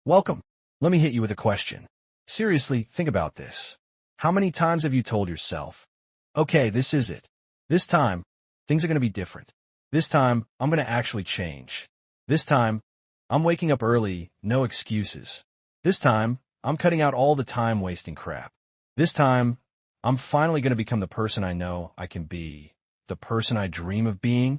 Welcome. Let me hit you with a question. Seriously, think about this. How many times have you told yourself, okay, this is it. This time, things are going to be different. This time, I'm going to actually change. This time, I'm waking up early, no excuses. This time, I'm cutting out all the time-wasting crap. This time, I'm finally going to become the person I know I can be, the person I dream of being.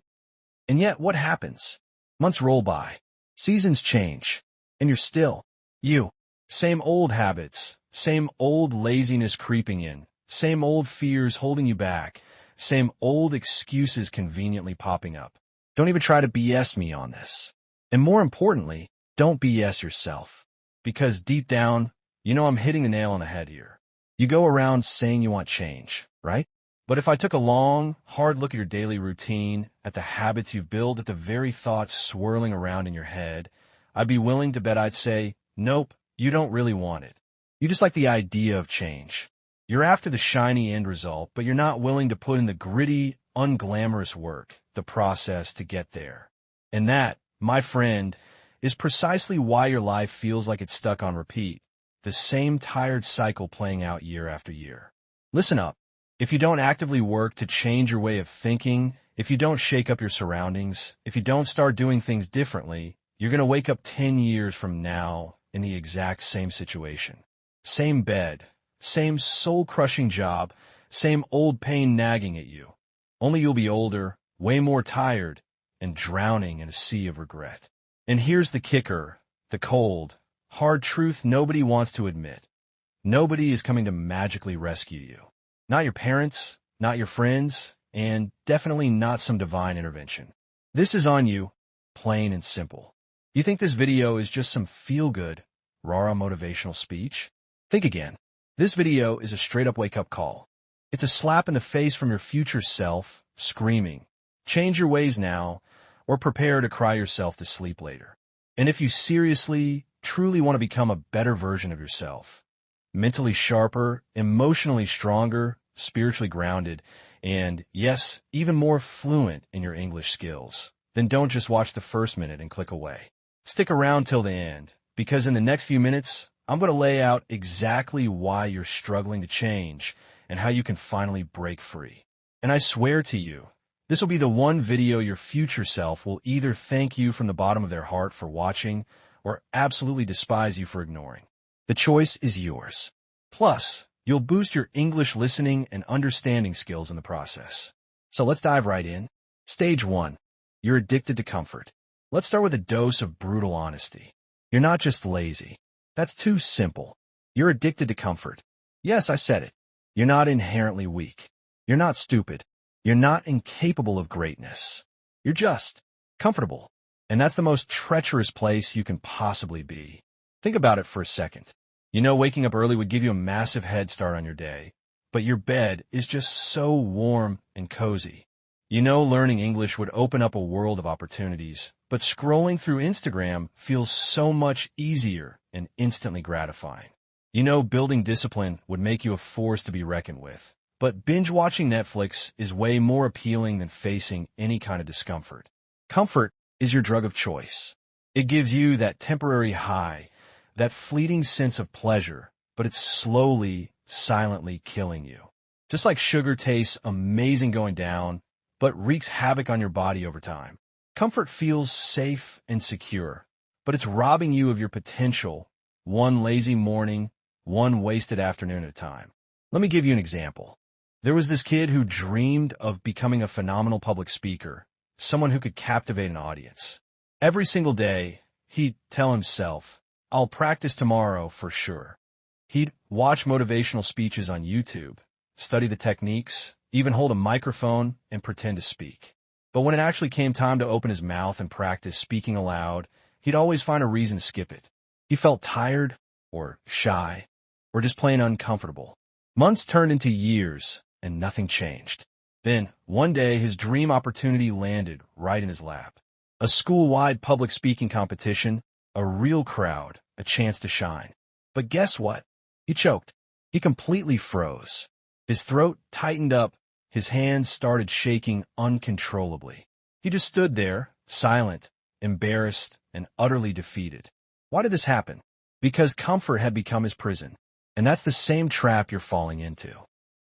And yet, what happens? Months roll by, seasons change, and you're still you. Same old habits, same old laziness creeping in, same old fears holding you back, same old excuses conveniently popping up. Don't even try to BS me on this. And more importantly, don't BS yourself. Because deep down, you know I'm hitting the nail on the head here. You go around saying you want change, right? But if I took a long, hard look at your daily routine, at the habits you've built, at the very thoughts swirling around in your head, I'd be willing to bet I'd say, nope, you don't really want it. You just like the idea of change. You're after the shiny end result, but you're not willing to put in the gritty, unglamorous work, the process to get there. And that, my friend, is precisely why your life feels like it's stuck on repeat, the same tired cycle playing out year after year. Listen up. If you don't actively work to change your way of thinking, if you don't shake up your surroundings, if you don't start doing things differently, you're going to wake up 10 years from now in the exact same situation. Same bed, same soul-crushing job, same old pain nagging at you. Only you'll be older, way more tired, and drowning in a sea of regret. And here's the kicker, the cold, hard truth nobody wants to admit. Nobody is coming to magically rescue you. Not your parents, not your friends, and definitely not some divine intervention. This is on you, plain and simple. You think this video is just some feel-good, rah-rah motivational speech? Think again. This video is a straight-up wake-up call. It's a slap in the face from your future self, screaming, change your ways now, or prepare to cry yourself to sleep later. And if you seriously, truly want to become a better version of yourself, mentally sharper, emotionally stronger, spiritually grounded, and, yes, even more fluent in your English skills, then don't just watch the first minute and click away. Stick around till the end, because in the next few minutes, I'm going to lay out exactly why you're struggling to change and how you can finally break free. And I swear to you, this will be the one video your future self will either thank you from the bottom of their heart for watching or absolutely despise you for ignoring. The choice is yours. Plus, you'll boost your English listening and understanding skills in the process. So let's dive right in. Stage 1. You're addicted to comfort. Let's start with a dose of brutal honesty. You're not just lazy. That's too simple. You're addicted to comfort. Yes, I said it. You're not inherently weak. You're not stupid. You're not incapable of greatness. You're just comfortable. And that's the most treacherous place you can possibly be. Think about it for a second. You know waking up early would give you a massive head start on your day, but your bed is just so warm and cozy. You know learning English would open up a world of opportunities, but scrolling through Instagram feels so much easier and instantly gratifying. You know building discipline would make you a force to be reckoned with, but binge-watching Netflix is way more appealing than facing any kind of discomfort. Comfort is your drug of choice. It gives you that temporary high, that fleeting sense of pleasure, but it's slowly, silently killing you. Just like sugar tastes amazing going down, but wreaks havoc on your body over time. Comfort feels safe and secure, but it's robbing you of your potential, one lazy morning, one wasted afternoon at a time. Let me give you an example. There was this kid who dreamed of becoming a phenomenal public speaker, someone who could captivate an audience. Every single day, he'd tell himself, I'll practice tomorrow for sure. He'd watch motivational speeches on YouTube, study the techniques, even hold a microphone and pretend to speak. But when it actually came time to open his mouth and practice speaking aloud, he'd always find a reason to skip it. He felt tired, or shy, or just plain uncomfortable. Months turned into years, and nothing changed. Then, one day, his dream opportunity landed right in his lap. A school-wide public speaking competition, a real crowd, a chance to shine. But guess what? He choked. He completely froze. His throat tightened up. His hands started shaking uncontrollably. He just stood there, silent, embarrassed, and utterly defeated. Why did this happen? because comfort had become his prison. And that's the same trap you're falling into.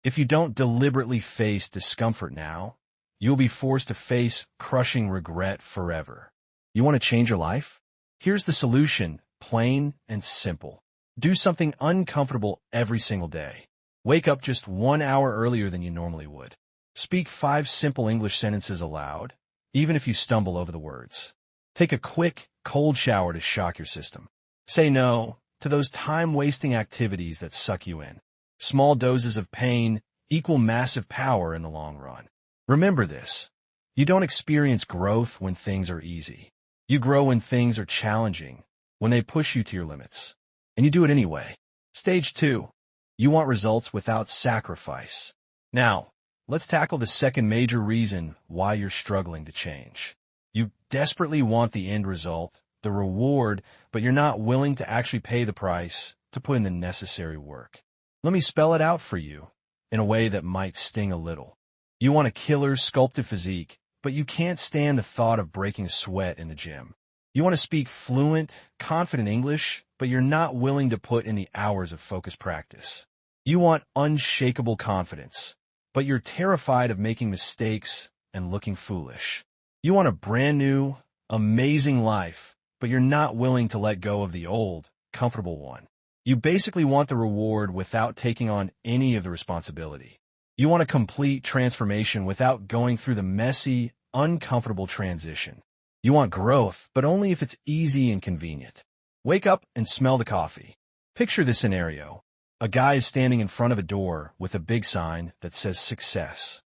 If you don't deliberately face discomfort now, you'll be forced to face crushing regret forever. You want to change your life? Here's the solution, plain and simple. Do something uncomfortable every single day. Wake up just 1 hour earlier than you normally would. Speak 5 simple English sentences aloud, even if you stumble over the words. Take a quick, cold shower to shock your system. Say no to those time-wasting activities that suck you in. Small doses of pain equal massive power in the long run. Remember this. You don't experience growth when things are easy. You grow when things are challenging, when they push you to your limits. And you do it anyway. Stage 2. You want results without sacrifice. Now, let's tackle the second major reason why you're struggling to change. You desperately want the end result, the reward, but you're not willing to actually pay the price to put in the necessary work. Let me spell it out for you in a way that might sting a little. You want a killer, sculpted physique, but you can't stand the thought of breaking a sweat in the gym. You want to speak fluent, confident English, but you're not willing to put in the hours of focused practice. You want unshakable confidence, but you're terrified of making mistakes and looking foolish. You want a brand new, amazing life, but you're not willing to let go of the old, comfortable one. You basically want the reward without taking on any of the responsibility. You want a complete transformation without going through the messy, uncomfortable transition. You want growth, but only if it's easy and convenient. Wake up and smell the coffee. Picture this scenario. A guy is standing in front of a door with a big sign that says success.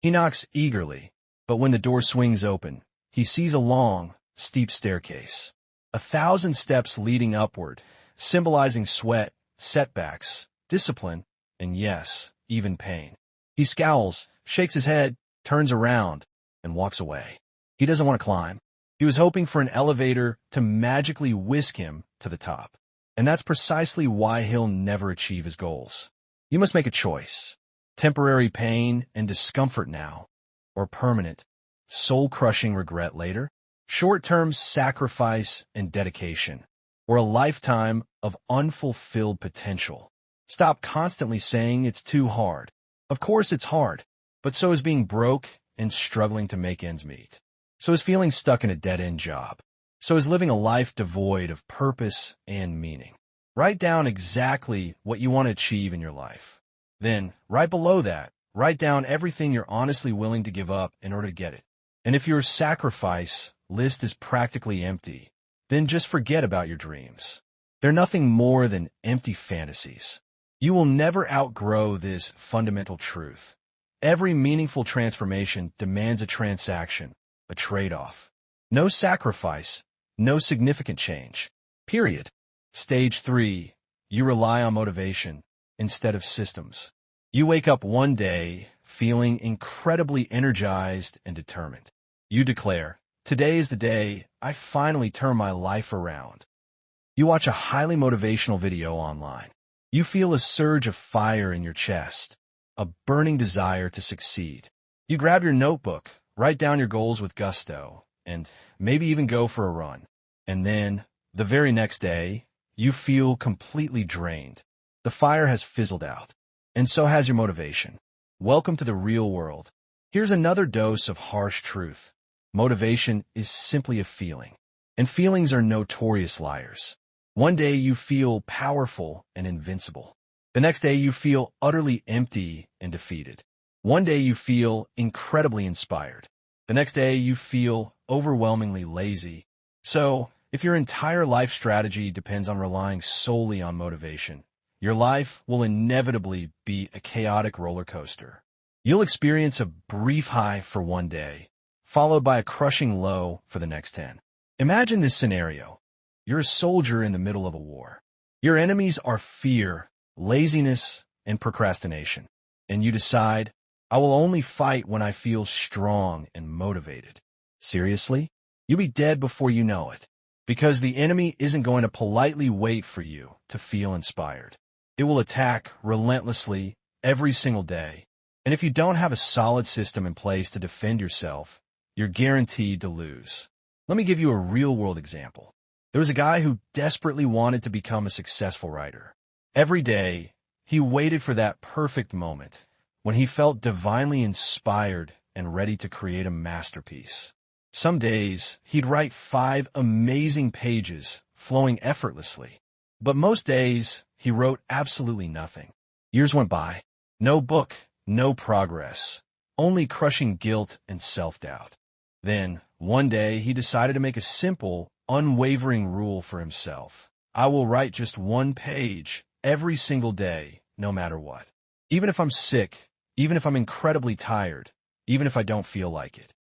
He knocks eagerly, but when the door swings open, he sees a long, steep staircase. 1,000 steps leading upward, symbolizing sweat, setbacks, discipline, and yes, even pain. He scowls, shakes his head, turns around, and walks away. He doesn't want to climb. He was hoping for an elevator to magically whisk him to the top. And that's precisely why he'll never achieve his goals. You must make a choice. Temporary pain and discomfort now, or permanent, soul-crushing regret later. Short-term sacrifice and dedication, or a lifetime of unfulfilled potential. Stop constantly saying it's too hard. Of course it's hard, but so is being broke and struggling to make ends meet. So is feeling stuck in a dead-end job. So is living a life devoid of purpose and meaning. Write down exactly what you want to achieve in your life. Then, right below that, write down everything you're honestly willing to give up in order to get it. And if your sacrifice list is practically empty, then just forget about your dreams. They're nothing more than empty fantasies. You will never outgrow this fundamental truth. Every meaningful transformation demands a transaction, a trade-off. No sacrifice, no significant change. Period. Stage 3. You rely on motivation instead of systems. You wake up one day feeling incredibly energized and determined. You declare, "Today is the day I finally turn my life around." You watch a highly motivational video online. You feel a surge of fire in your chest, a burning desire to succeed. You grab your notebook, write down your goals with gusto, and maybe even go for a run. And then, the very next day, you feel completely drained. The fire has fizzled out, and so has your motivation. Welcome to the real world. Here's another dose of harsh truth. Motivation is simply a feeling, and feelings are notorious liars. One day you feel powerful and invincible. The next day you feel utterly empty and defeated. One day you feel incredibly inspired. The next day you feel overwhelmingly lazy. So, if your entire life strategy depends on relying solely on motivation, your life will inevitably be a chaotic roller coaster. You'll experience a brief high for one day, followed by a crushing low for the next 10. Imagine this scenario. You're a soldier in the middle of a war. Your enemies are fear, laziness, and procrastination. And you decide, "I will only fight when I feel strong and motivated." Seriously? You'll be dead before you know it. Because the enemy isn't going to politely wait for you to feel inspired. It will attack relentlessly every single day. And if you don't have a solid system in place to defend yourself, you're guaranteed to lose. Let me give you a real-world example. There was a guy who desperately wanted to become a successful writer. Every day, he waited for that perfect moment when he felt divinely inspired and ready to create a masterpiece. Some days, he'd write 5 amazing pages, flowing effortlessly. But most days, he wrote absolutely nothing. Years went by. No book, no progress, only crushing guilt and self-doubt. Then, one day, he decided to make a simple, unwavering rule for himself. I will write just 1 page every single day, no matter what. Even if I'm sick, even if I'm incredibly tired, even if I don't feel like it.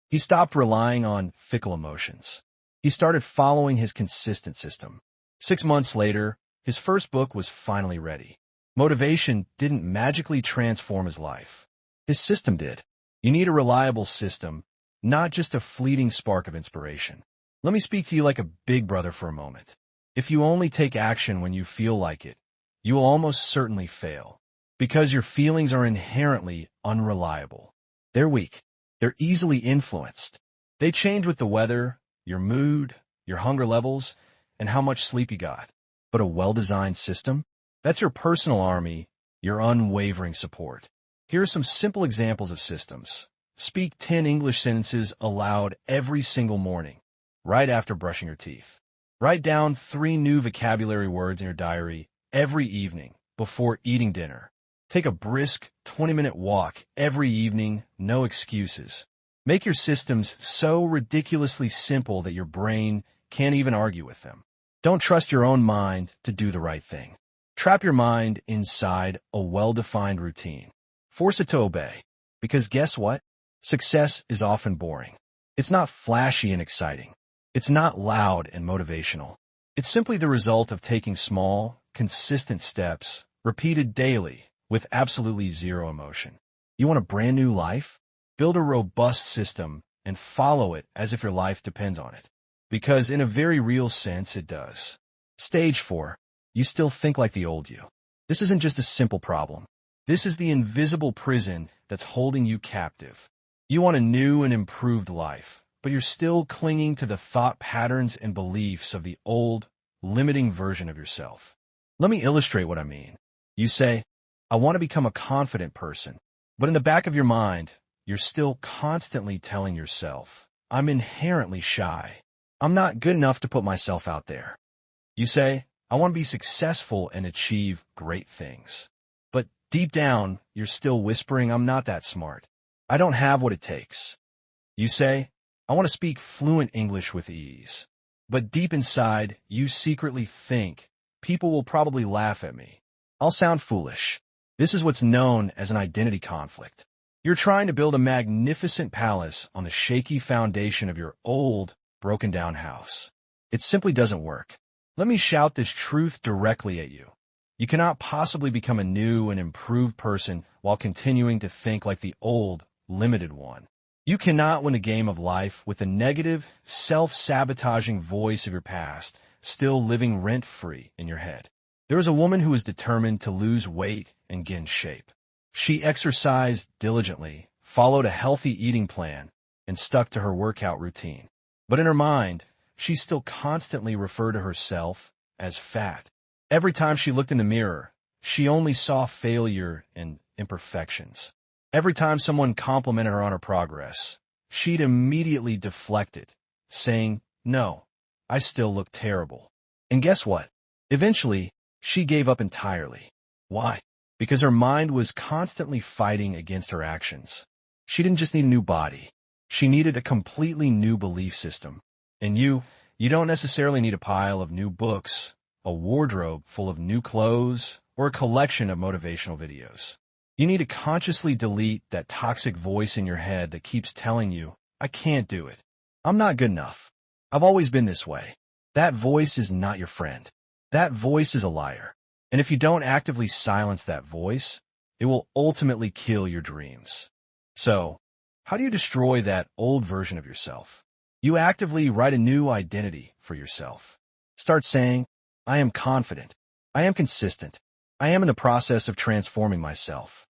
He stopped relying on fickle emotions. He started following his consistent system. 6 months later, his first book was finally ready. Motivation didn't magically transform his life. His system did. You need a reliable system, not just a fleeting spark of inspiration. Let me speak to you like a big brother for a moment. If you only take action when you feel like it, you will almost certainly fail. Because your feelings are inherently unreliable. They're weak. They're easily influenced. They change with the weather, your mood, your hunger levels, and how much sleep you got. But a well-designed system? That's your personal army, your unwavering support. Here are some simple examples of systems. Speak 10 English sentences aloud every single morning, right after brushing your teeth. Write down 3 new vocabulary words in your diary every evening before eating dinner. Take a brisk 20-minute walk every evening, no excuses. Make your systems so ridiculously simple that your brain can't even argue with them. Don't trust your own mind to do the right thing. Trap your mind inside a well-defined routine. Force it to obey. Because guess what? Success is often boring. It's not flashy and exciting. It's not loud and motivational. It's simply the result of taking small, consistent steps, repeated daily, with absolutely zero emotion. You want a brand new life? Build a robust system and follow it as if your life depends on it. Because in a very real sense, it does. Stage 4. You still think like the old you. This isn't just a simple problem. This is the invisible prison that's holding you captive. You want a new and improved life, but you're still clinging to the thought patterns and beliefs of the old, limiting version of yourself. Let me illustrate what I mean. You say, I want to become a confident person, but in the back of your mind, you're still constantly telling yourself, I'm inherently shy. I'm not good enough to put myself out there. You say, I want to be successful and achieve great things. But deep down, you're still whispering, I'm not that smart. I don't have what it takes. You say, I want to speak fluent English with ease. But deep inside, you secretly think, people will probably laugh at me. I'll sound foolish. This is what's known as an identity conflict. You're trying to build a magnificent palace on the shaky foundation of your old, broken-down house. It simply doesn't work. Let me shout this truth directly at you. You cannot possibly become a new and improved person while continuing to think like the old, limited one. You cannot win the game of life with the negative, self-sabotaging voice of your past still living rent-free in your head. There was a woman who was determined to lose weight and get in shape. She exercised diligently, followed a healthy eating plan, and stuck to her workout routine. But in her mind, she still constantly referred to herself as fat. Every time she looked in the mirror, she only saw failure and imperfections. Every time someone complimented her on her progress, she'd immediately deflect it, saying, no, I still look terrible. And guess what? Eventually, she gave up entirely. Why? Because her mind was constantly fighting against her actions. She didn't just need a new body. She needed a completely new belief system. And you don't necessarily need a pile of new books, a wardrobe full of new clothes, or a collection of motivational videos. You need to consciously delete that toxic voice in your head that keeps telling you, I can't do it. I'm not good enough. I've always been this way. That voice is not your friend. That voice is a liar. And if you don't actively silence that voice, it will ultimately kill your dreams. So, how do you destroy that old version of yourself? You actively write a new identity for yourself. Start saying, I am confident. I am consistent. I am in the process of transforming myself.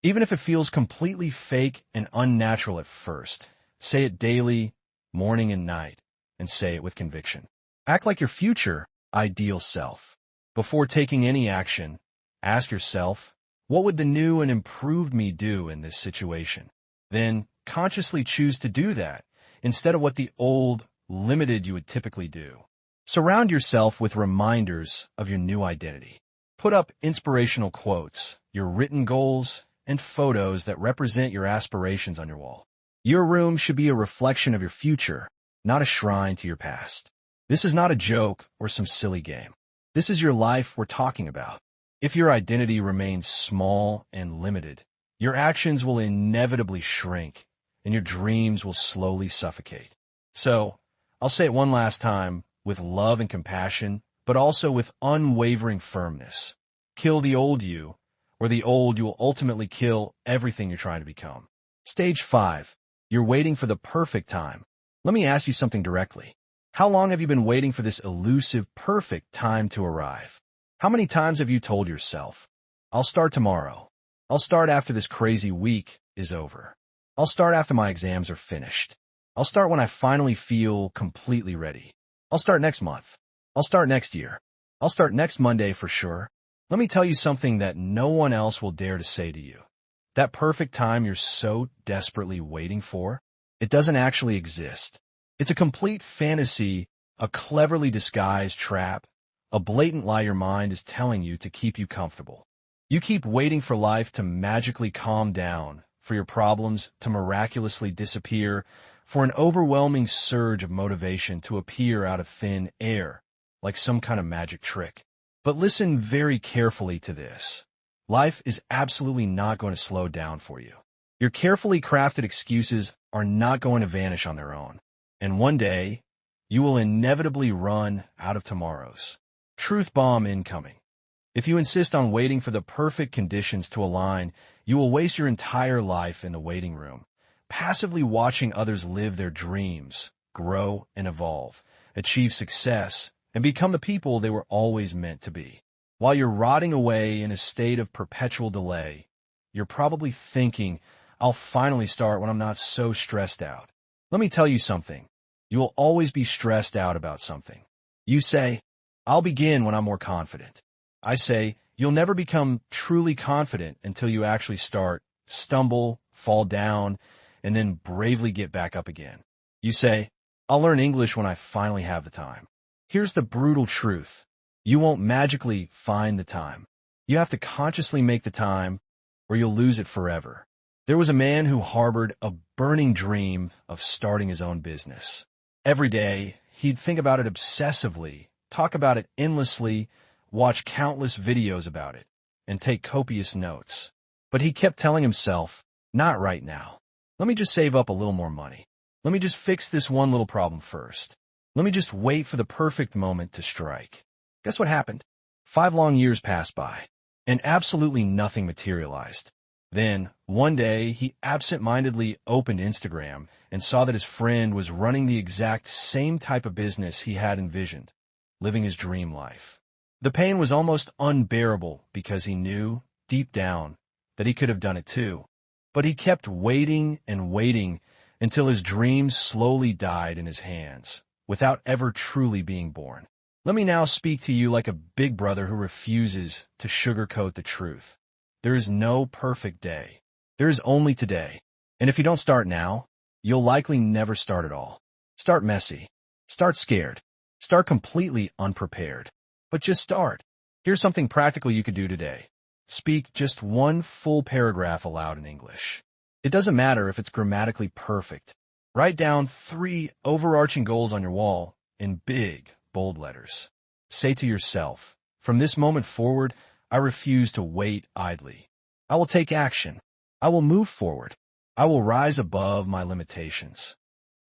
Even if it feels completely fake and unnatural at first, say it daily, morning and night, and say it with conviction. Act like your future ideal self. Before taking any action, ask yourself, what would the new and improved me do in this situation? Then consciously choose to do that instead of what the old, limited you would typically do. Surround yourself with reminders of your new identity. Put up inspirational quotes, your written goals, and photos that represent your aspirations on your wall. Your room should be a reflection of your future, not a shrine to your past. This is not a joke or some silly game. This is your life we're talking about. If your identity remains small and limited, your actions will inevitably shrink, and your dreams will slowly suffocate. So, I'll say it one last time, with love and compassion, but also with unwavering firmness. Kill the old you, or the old you will ultimately kill everything you're trying to become. Stage 5. You're waiting for the perfect time. Let me ask you something directly. How long have you been waiting for this elusive, perfect time to arrive? How many times have you told yourself, I'll start tomorrow. I'll start after this crazy week is over. I'll start after my exams are finished. I'll start when I finally feel completely ready. I'll start next month. I'll start next year. I'll start next Monday for sure. Let me tell you something that no one else will dare to say to you. That perfect time you're so desperately waiting for, it doesn't actually exist. It's a complete fantasy, a cleverly disguised trap, a blatant lie your mind is telling you to keep you comfortable. You keep waiting for life to magically calm down, for your problems to miraculously disappear, for an overwhelming surge of motivation to appear out of thin air, like some kind of magic trick. But listen very carefully to this. Life is absolutely not going to slow down for you. Your carefully crafted excuses are not going to vanish on their own. And one day, you will inevitably run out of tomorrows. Truth bomb incoming. If you insist on waiting for the perfect conditions to align, you will waste your entire life in the waiting room, passively watching others live their dreams, grow and evolve, achieve success, and become the people they were always meant to be. While you're rotting away in a state of perpetual delay, you're probably thinking, I'll finally start when I'm not so stressed out. Let me tell you something. You will always be stressed out about something. You say, I'll begin when I'm more confident. I say, you'll never become truly confident until you actually start, stumble, fall down, and then bravely get back up again. You say, I'll learn English when I finally have the time. Here's the brutal truth. You won't magically find the time. You have to consciously make the time, or you'll lose it forever. There was a man who harbored a burning dream of starting his own business. Every day, he'd think about it obsessively, talk about it endlessly, watch countless videos about it, and take copious notes. But he kept telling himself, not right now. Let me just save up a little more money. Let me just fix this one little problem first. Let me just wait for the perfect moment to strike. Guess what happened? 5 long years passed by, and absolutely nothing materialized. Then, one day, he absent-mindedly opened Instagram and saw that his friend was running the exact same type of business he had envisioned, living his dream life. The pain was almost unbearable because he knew, deep down, that he could have done it too. But he kept waiting and waiting until his dreams slowly died in his hands, without ever truly being born. Let me now speak to you like a big brother who refuses to sugarcoat the truth. There is no perfect day. There is only today. And if you don't start now, you'll likely never start at all. Start messy. Start scared. Start completely unprepared. But just start. Here's something practical you could do today. Speak just one full paragraph aloud in English. It doesn't matter if it's grammatically perfect. Write down 3 overarching goals on your wall in big, bold letters. Say to yourself, from this moment forward, I refuse to wait idly. I will take action. I will move forward. I will rise above my limitations.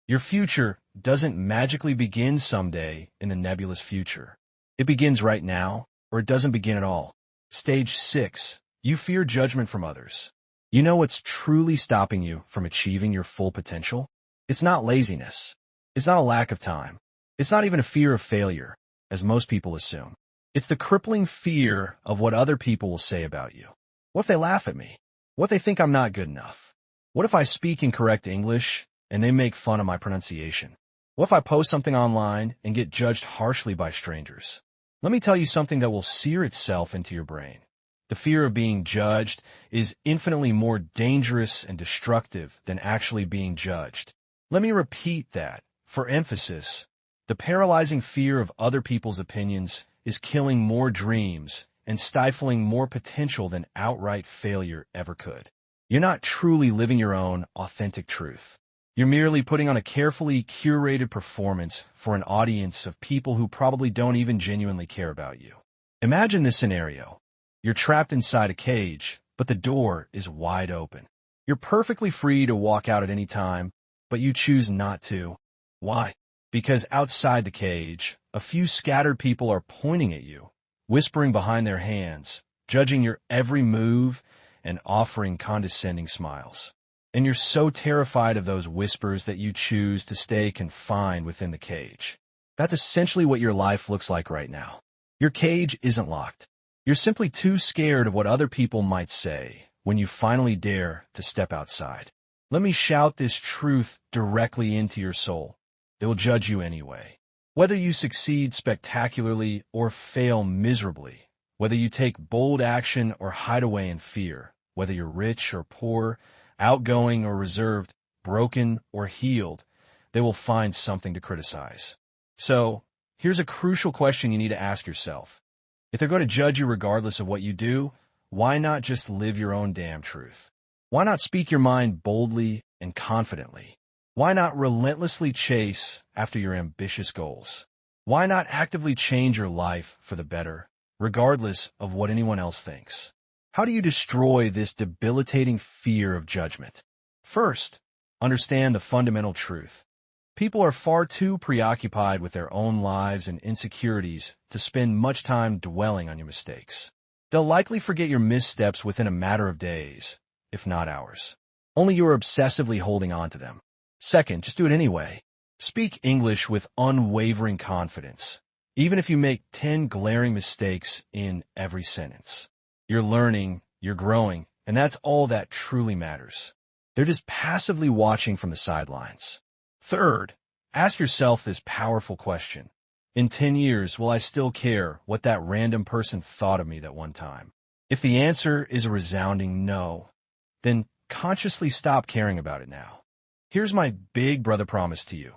Your future doesn't magically begin someday in the nebulous future. It begins right now, or it doesn't begin at all. Stage 6. You fear judgment from others. You know what's truly stopping you from achieving your full potential? It's not laziness. It's not a lack of time. It's not even a fear of failure, as most people assume. It's the crippling fear of what other people will say about you. What if they laugh at me? What if they think I'm not good enough? What if I speak incorrect English and they make fun of my pronunciation? What if I post something online and get judged harshly by strangers? Let me tell you something that will sear itself into your brain. The fear of being judged is infinitely more dangerous and destructive than actually being judged. Let me repeat that, for emphasis. The paralyzing fear of other people's opinions is killing more dreams and stifling more potential than outright failure ever could. You're not truly living your own authentic truth. You're merely putting on a carefully curated performance for an audience of people who probably don't even genuinely care about you. Imagine this scenario. You're trapped inside a cage, but the door is wide open. You're perfectly free to walk out at any time, but you choose not to. Why? Because outside the cage, a few scattered people are pointing at you, whispering behind their hands, judging your every move, and offering condescending smiles. And you're so terrified of those whispers that you choose to stay confined within the cage. That's essentially what your life looks like right now. Your cage isn't locked. You're simply too scared of what other people might say when you finally dare to step outside. Let me shout this truth directly into your soul. They will judge you anyway. Whether you succeed spectacularly or fail miserably, whether you take bold action or hide away in fear, whether you're rich or poor, outgoing or reserved, broken or healed, they will find something to criticize. So, here's a crucial question you need to ask yourself. If they're going to judge you regardless of what you do, why not just live your own damn truth? Why not speak your mind boldly and confidently? Why not relentlessly chase after your ambitious goals? Why not actively change your life for the better, regardless of what anyone else thinks? How do you destroy this debilitating fear of judgment? First, understand the fundamental truth. People are far too preoccupied with their own lives and insecurities to spend much time dwelling on your mistakes. They'll likely forget your missteps within a matter of days, if not hours. Only you're obsessively holding on to them. Second, just do it anyway. Speak English with unwavering confidence, even if you make 10 glaring mistakes in every sentence. You're learning, you're growing, and that's all that truly matters. They're just passively watching from the sidelines. Third, ask yourself this powerful question. In 10 years, will I still care what that random person thought of me that one time? If the answer is a resounding no, then consciously stop caring about it now. Here's my big brother promise to you.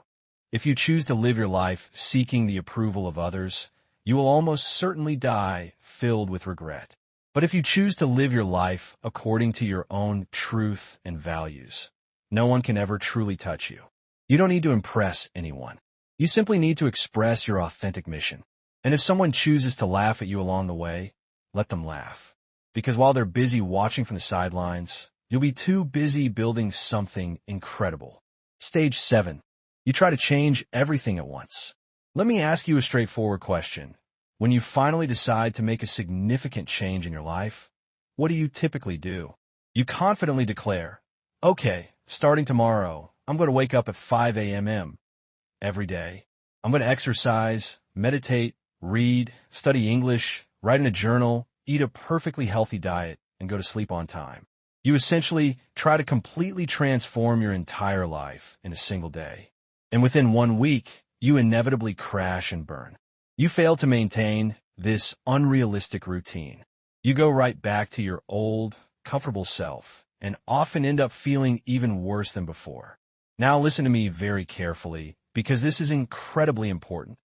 If you choose to live your life seeking the approval of others, you will almost certainly die filled with regret. But if you choose to live your life according to your own truth and values, no one can ever truly touch you. You don't need to impress anyone. You simply need to express your authentic mission. And if someone chooses to laugh at you along the way, let them laugh. Because while they're busy watching from the sidelines, you'll be too busy building something incredible. Stage 7. You try to change everything at once. Let me ask you a straightforward question. When you finally decide to make a significant change in your life, what do you typically do? You confidently declare, okay, starting tomorrow, I'm going to wake up at 5 a.m. every day. I'm going to exercise, meditate, read, study English, write in a journal, eat a perfectly healthy diet, and go to sleep on time. You essentially try to completely transform your entire life in a single day. And within 1 week, you inevitably crash and burn. You fail to maintain this unrealistic routine. You go right back to your old, comfortable self and often end up feeling even worse than before. Now listen to me very carefully because this is incredibly important.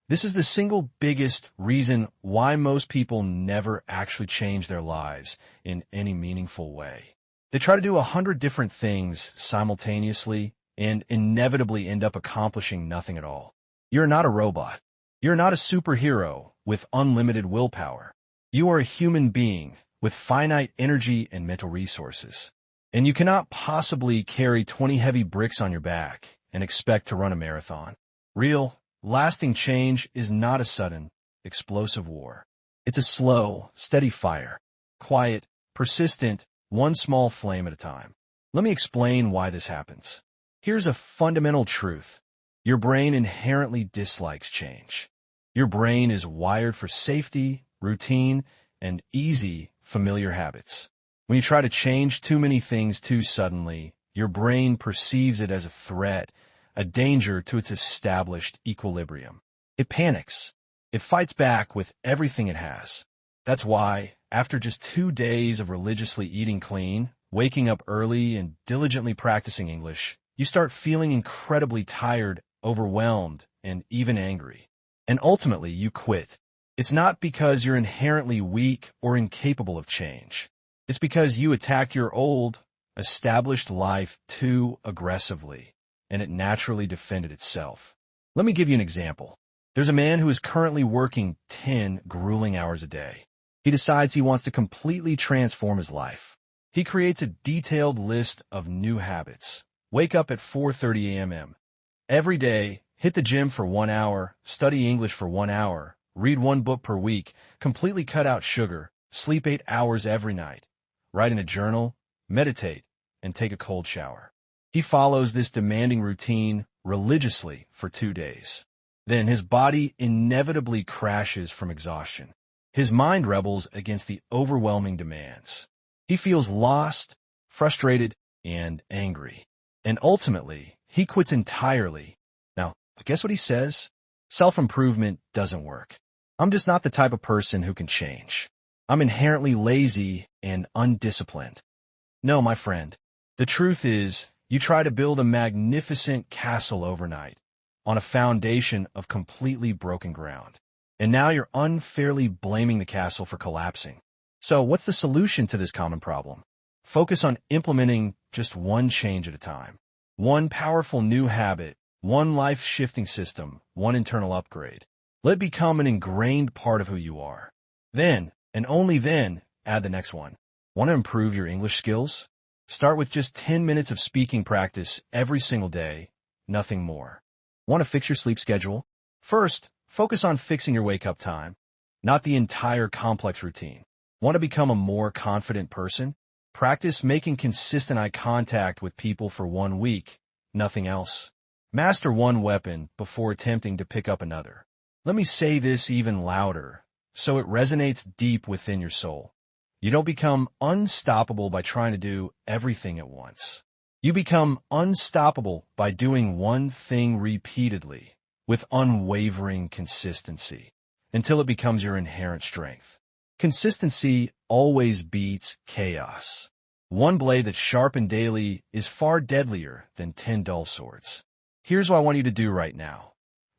This is the single biggest reason why most people never actually change their lives in any meaningful way. They try to do 100 different things simultaneously and inevitably end up accomplishing nothing at all. You're not a robot. You're not a superhero with unlimited willpower. You are a human being with finite energy and mental resources. And you cannot possibly carry 20 heavy bricks on your back and expect to run a marathon. Real, lasting change is not a sudden, explosive war. It's a slow, steady fire. Quiet, persistent, one small flame at a time. Let me explain why this happens. Here's a fundamental truth. Your brain inherently dislikes change. Your brain is wired for safety, routine, and easy, familiar habits. When you try to change too many things too suddenly, your brain perceives it as a threat, a danger to its established equilibrium. It panics. It fights back with everything it has. That's why, after just 2 days of religiously eating clean, waking up early, and diligently practicing English, you start feeling incredibly tired, overwhelmed, and even angry. And ultimately, you quit. It's not because you're inherently weak or incapable of change. It's because you attacked your old, established life too aggressively, and it naturally defended itself. Let me give you an example. There's a man who is currently working 10 grueling hours a day. He decides he wants to completely transform his life. He creates a detailed list of new habits. Wake up at 4:30 a.m. every day, hit the gym for 1 hour, study English for 1 hour, read 1 book per week, completely cut out sugar, sleep 8 hours every night, write in a journal, meditate, and take a cold shower. He follows this demanding routine religiously for 2 days. Then his body inevitably crashes from exhaustion. His mind rebels against the overwhelming demands. He feels lost, frustrated, and angry. And ultimately, he quits entirely. Now, guess what he says? Self-improvement doesn't work. I'm just not the type of person who can change. I'm inherently lazy and undisciplined. No, my friend. The truth is, you try to build a magnificent castle overnight on a foundation of completely broken ground. And now you're unfairly blaming the castle for collapsing. So what's the solution to this common problem? Focus on implementing just one change at a time. One powerful new habit, one life-shifting system, one internal upgrade. Let it become an ingrained part of who you are. Then, and only then, add the next one. Want to improve your English skills? Start with just 10 minutes of speaking practice every single day, nothing more. Want to fix your sleep schedule? First, focus on fixing your wake-up time, not the entire complex routine. Want to become a more confident person? Practice making consistent eye contact with people for 1 week, nothing else. Master one weapon before attempting to pick up another. Let me say this even louder, so it resonates deep within your soul. You don't become unstoppable by trying to do everything at once. You become unstoppable by doing one thing repeatedly, with unwavering consistency, until it becomes your inherent strength. Consistency always beats chaos. One blade that's sharpened daily is far deadlier than 10 dull swords. Here's what I want you to do right now.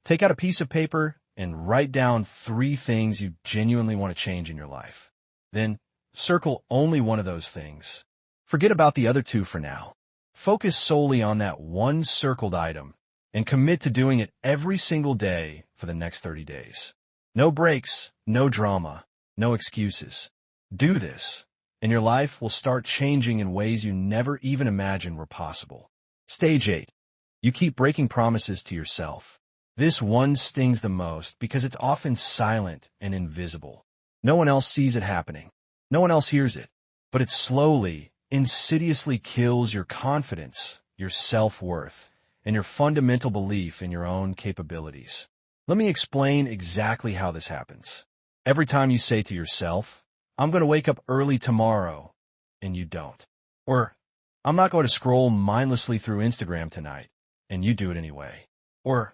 Take out a piece of paper and write down 3 things you genuinely want to change in your life. Then, circle only one of those things. Forget about the other 2 for now. Focus solely on that one circled item and commit to doing it every single day for the next 30 days. No breaks, no drama, no excuses. Do this, and your life will start changing in ways you never even imagined were possible. Stage 8. You keep breaking promises to yourself. This one stings the most because it's often silent and invisible. No one else sees it happening. No one else hears it. But it slowly, insidiously kills your confidence, your self-worth, and your fundamental belief in your own capabilities. Let me explain exactly how this happens. Every time you say to yourself, I'm going to wake up early tomorrow, and you don't. Or, I'm not going to scroll mindlessly through Instagram tonight, and you do it anyway. Or,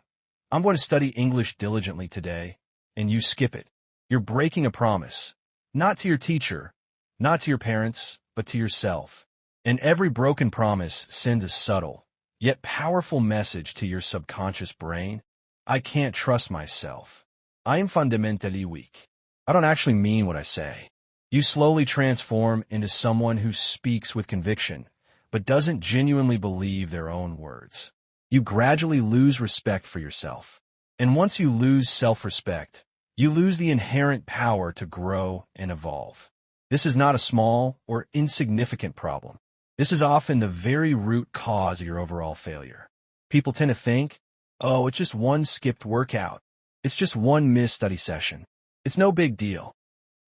I'm going to study English diligently today, and you skip it. You're breaking a promise, not to your teacher, not to your parents, but to yourself. And every broken promise sends a subtle, yet powerful message to your subconscious brain. I can't trust myself. I am fundamentally weak. I don't actually mean what I say. You slowly transform into someone who speaks with conviction, but doesn't genuinely believe their own words. You gradually lose respect for yourself. And once you lose self-respect, you lose the inherent power to grow and evolve. This is not a small or insignificant problem. This is often the very root cause of your overall failure. People tend to think, oh, it's just one skipped workout. It's just one missed study session. It's no big deal.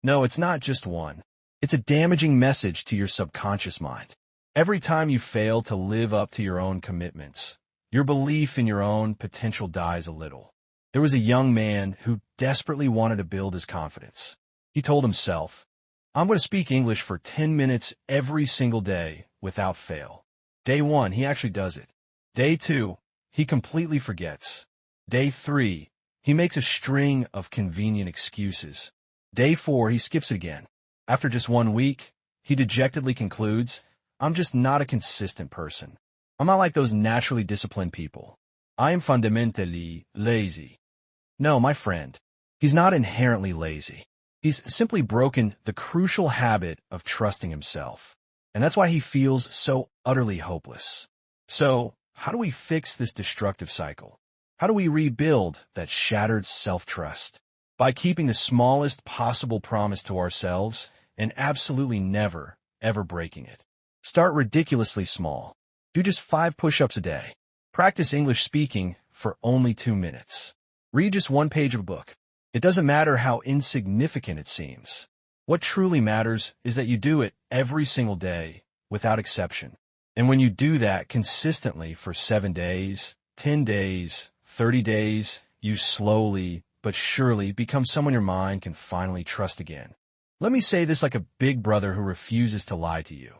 No, it's not just one. It's a damaging message to your subconscious mind. Every time you fail to live up to your own commitments, your belief in your own potential dies a little. There was a young man who desperately wanted to build his confidence. He told himself, I'm going to speak English for 10 minutes every single day without fail. Day 1, he actually does it. Day 2, he completely forgets. Day 3, he makes a string of convenient excuses. Day 4, he skips it again. After just 1 week, he dejectedly concludes, I'm just not a consistent person. I'm not like those naturally disciplined people. I am fundamentally lazy. No, my friend, he's not inherently lazy. He's simply broken the crucial habit of trusting himself. And that's why he feels so utterly hopeless. So, how do we fix this destructive cycle? How do we rebuild that shattered self-trust? By keeping the smallest possible promise to ourselves and absolutely never, ever breaking it. Start ridiculously small. Do just 5 push-ups a day. Practice English speaking for only 2 minutes. Read just 1 page of a book. It doesn't matter how insignificant it seems. What truly matters is that you do it every single day, without exception. And when you do that consistently for 7 days, 10 days, 30 days, you slowly but surely become someone your mind can finally trust again. Let me say this like a big brother who refuses to lie to you.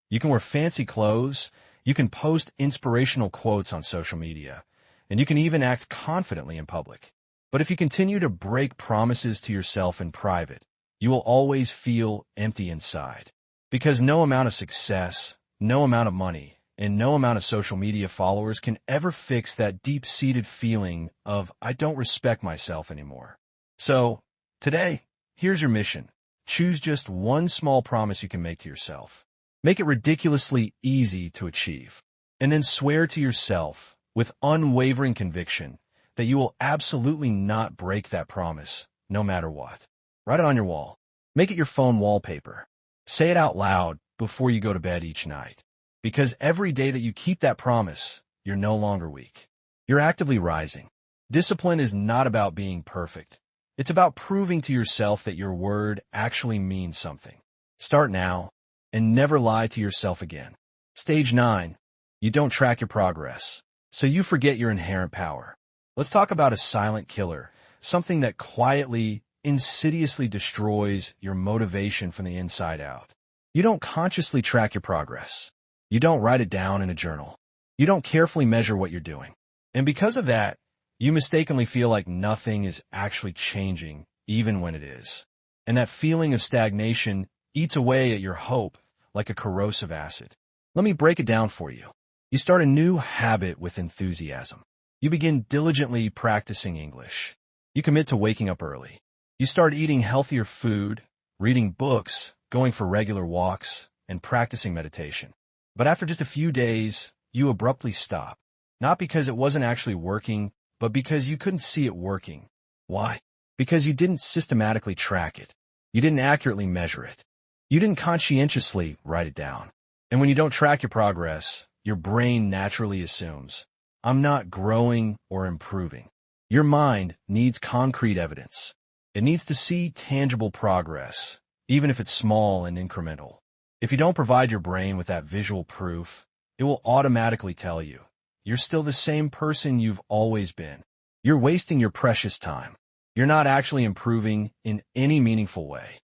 You can wear fancy clothes, you can post inspirational quotes on social media, and you can even act confidently in public. But if you continue to break promises to yourself in private, you will always feel empty inside. Because no amount of success, no amount of money, and no amount of social media followers can ever fix that deep-seated feeling of, I don't respect myself anymore. So, today, here's your mission. Choose just 1 small promise you can make to yourself. Make it ridiculously easy to achieve. And then swear to yourself, with unwavering conviction, that you will absolutely not break that promise, no matter what. Write it on your wall. Make it your phone wallpaper. Say it out loud before you go to bed each night. Because every day that you keep that promise, you're no longer weak. You're actively rising. Discipline is not about being perfect. It's about proving to yourself that your word actually means something. Start now, and never lie to yourself again. Stage 9. You don't track your progress, so you forget your inherent power. Let's talk about a silent killer, something that quietly, insidiously destroys your motivation from the inside out. You don't consciously track your progress. You don't write it down in a journal. You don't carefully measure what you're doing. And because of that, you mistakenly feel like nothing is actually changing, even when it is. And that feeling of stagnation eats away at your hope like a corrosive acid. Let me break it down for you. You start a new habit with enthusiasm. You begin diligently practicing English. You commit to waking up early. You start eating healthier food, reading books, going for regular walks, and practicing meditation. But after just a few days, you abruptly stop. Not because it wasn't actually working, but because you couldn't see it working. Why? Because you didn't systematically track it. You didn't accurately measure it. You didn't conscientiously write it down. And when you don't track your progress, your brain naturally assumes, I'm not growing or improving. Your mind needs concrete evidence. It needs to see tangible progress, even if it's small and incremental. If you don't provide your brain with that visual proof, it will automatically tell you, you're still the same person you've always been. You're wasting your precious time. You're not actually improving in any meaningful way.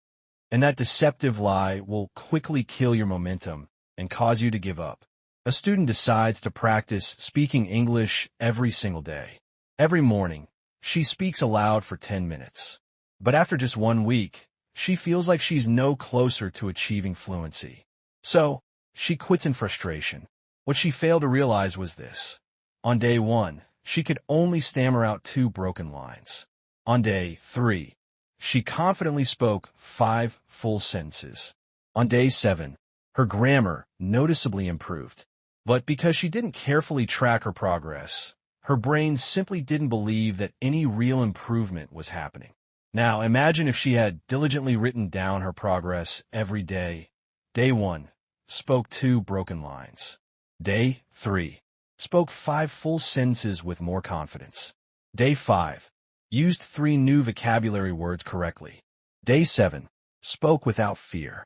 And that deceptive lie will quickly kill your momentum and cause you to give up. A student decides to practice speaking English every single day. Every morning, she speaks aloud for 10 minutes. But after just 1 week, she feels like she's no closer to achieving fluency. So, she quits in frustration. What she failed to realize was this. On day 1, she could only stammer out 2 broken lines. On day 3, she confidently spoke 5 full sentences. On day 7, her grammar noticeably improved. But because she didn't carefully track her progress, her brain simply didn't believe that any real improvement was happening. Now, imagine if she had diligently written down her progress every day. Day 1, spoke 2 broken lines. Day 3, spoke 5 full sentences with more confidence. Day 5, used 3 new vocabulary words correctly. Day 7, spoke without fear.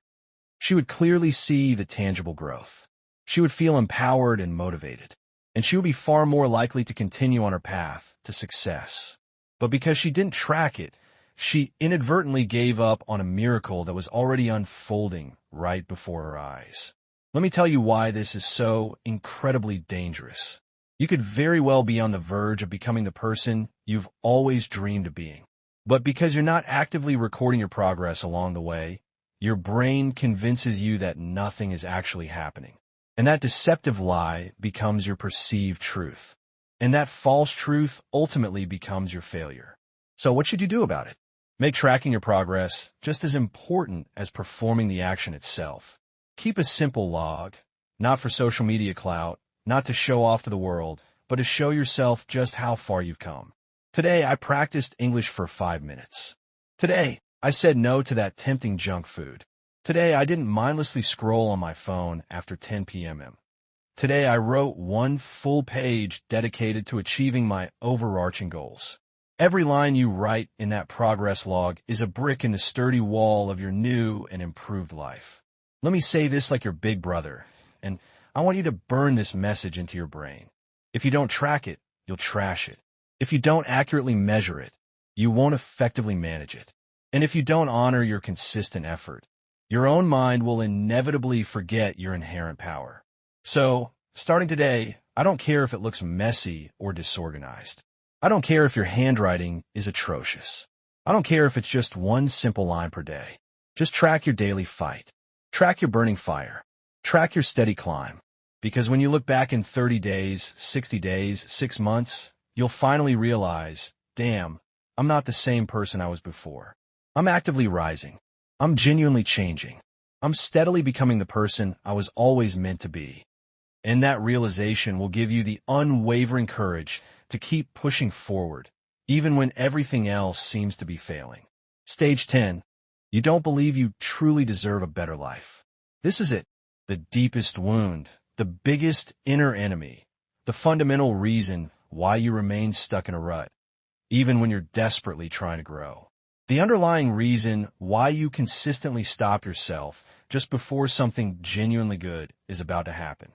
She would clearly see the tangible growth. She would feel empowered and motivated, and she would be far more likely to continue on her path to success. But because she didn't track it, she inadvertently gave up on a miracle that was already unfolding right before her eyes. Let me tell you why this is so incredibly dangerous. You could very well be on the verge of becoming the person you've always dreamed of being. But because you're not actively recording your progress along the way, your brain convinces you that nothing is actually happening. And that deceptive lie becomes your perceived truth. And that false truth ultimately becomes your failure. So what should you do about it? Make tracking your progress just as important as performing the action itself. Keep a simple log, not for social media clout, not to show off to the world, but to show yourself just how far you've come. Today, I practiced English for 5 minutes. Today, I said no to that tempting junk food. Today, I didn't mindlessly scroll on my phone after 10 p.m. Today, I wrote one full page dedicated to achieving my overarching goals. Every line you write in that progress log is a brick in the sturdy wall of your new and improved life. Let me say this like your big brother, and I want you to burn this message into your brain. If you don't track it, you'll trash it. If you don't accurately measure it, you won't effectively manage it. And if you don't honor your consistent effort, your own mind will inevitably forget your inherent power. So, starting today, I don't care if it looks messy or disorganized. I don't care if your handwriting is atrocious. I don't care if it's just one simple line per day. Just track your daily fight. Track your burning fire. Track your steady climb. Because when you look back in 30 days, 60 days, 6 months, you'll finally realize, damn, I'm not the same person I was before. I'm actively rising. I'm genuinely changing. I'm steadily becoming the person I was always meant to be. And that realization will give you the unwavering courage to keep pushing forward, even when everything else seems to be failing. Stage 10. You don't believe you truly deserve a better life. This is it. The deepest wound, the biggest inner enemy, the fundamental reason why you remain stuck in a rut, even when you're desperately trying to grow. The underlying reason why you consistently stop yourself just before something genuinely good is about to happen.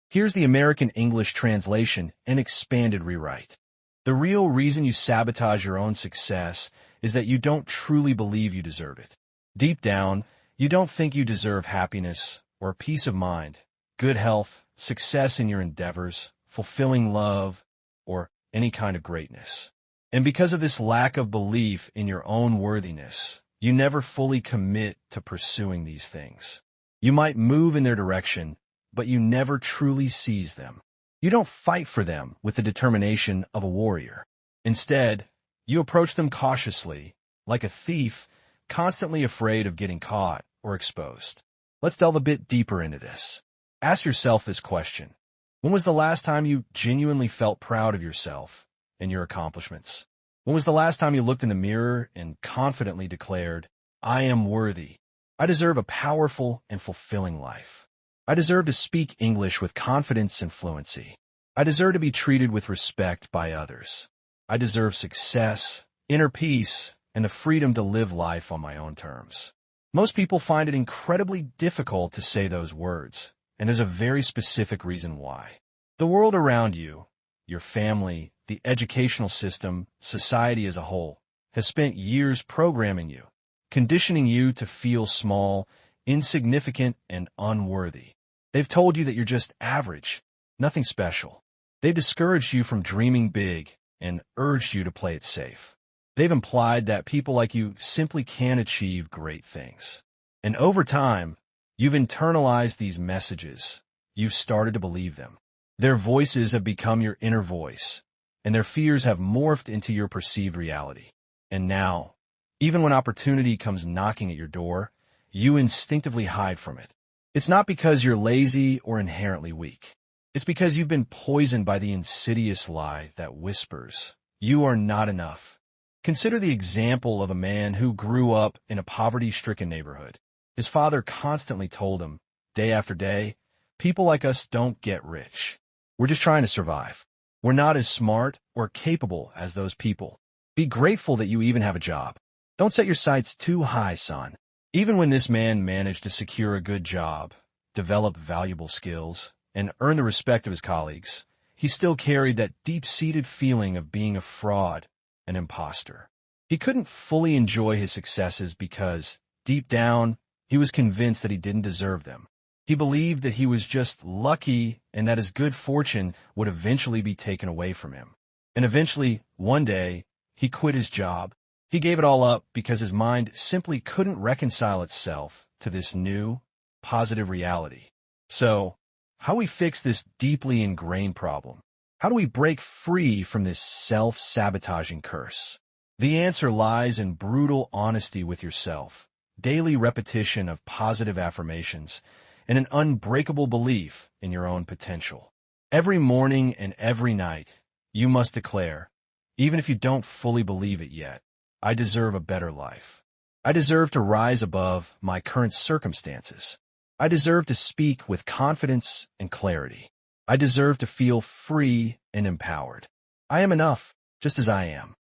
Here's the American English translation and expanded rewrite. The real reason you sabotage your own success is that you don't truly believe you deserve it. Deep down, you don't think you deserve happiness or peace of mind, good health, success in your endeavors, fulfilling love, or any kind of greatness. And because of this lack of belief in your own worthiness, you never fully commit to pursuing these things. You might move in their direction, but you never truly seize them. You don't fight for them with the determination of a warrior. Instead, you approach them cautiously, like a thief, constantly afraid of getting caught or exposed. Let's delve a bit deeper into this. Ask yourself this question. When was the last time you genuinely felt proud of yourself and your accomplishments? When was the last time you looked in the mirror and confidently declared, I am worthy. I deserve a powerful and fulfilling life. I deserve to speak English with confidence and fluency. I deserve to be treated with respect by others. I deserve success, inner peace, and the freedom to live life on my own terms. Most people find it incredibly difficult to say those words, and there's a very specific reason why. The world around you, your family, the educational system, society as a whole, has spent years programming you, conditioning you to feel small, insignificant, and unworthy. They've told you that you're just average, nothing special. They've discouraged you from dreaming big and urged you to play it safe. They've implied that people like you simply can't achieve great things. And over time, you've internalized these messages. You've started to believe them. Their voices have become your inner voice, and their fears have morphed into your perceived reality. And now, even when opportunity comes knocking at your door, you instinctively hide from it. It's not because you're lazy or inherently weak. It's because you've been poisoned by the insidious lie that whispers, you are not enough. Consider the example of a man who grew up in a poverty-stricken neighborhood. His father constantly told him, day after day, people like us don't get rich. We're just trying to survive. We're not as smart or capable as those people. Be grateful that you even have a job. Don't set your sights too high, son. Even when this man managed to secure a good job, develop valuable skills, and earn the respect of his colleagues, he still carried that deep-seated feeling of being a fraud, an imposter. He couldn't fully enjoy his successes because, deep down, he was convinced that he didn't deserve them. He believed that he was just lucky and that his good fortune would eventually be taken away from him. And eventually, one day, he quit his job. He gave it all up because his mind simply couldn't reconcile itself to this new, positive reality. So, how do we fix this deeply ingrained problem? How do we break free from this self-sabotaging curse? The answer lies in brutal honesty with yourself, daily repetition of positive affirmations, and an unbreakable belief in your own potential. Every morning and every night, you must declare, even if you don't fully believe it yet, I deserve a better life. I deserve to rise above my current circumstances. I deserve to speak with confidence and clarity. I deserve to feel free and empowered. I am enough, just as I am.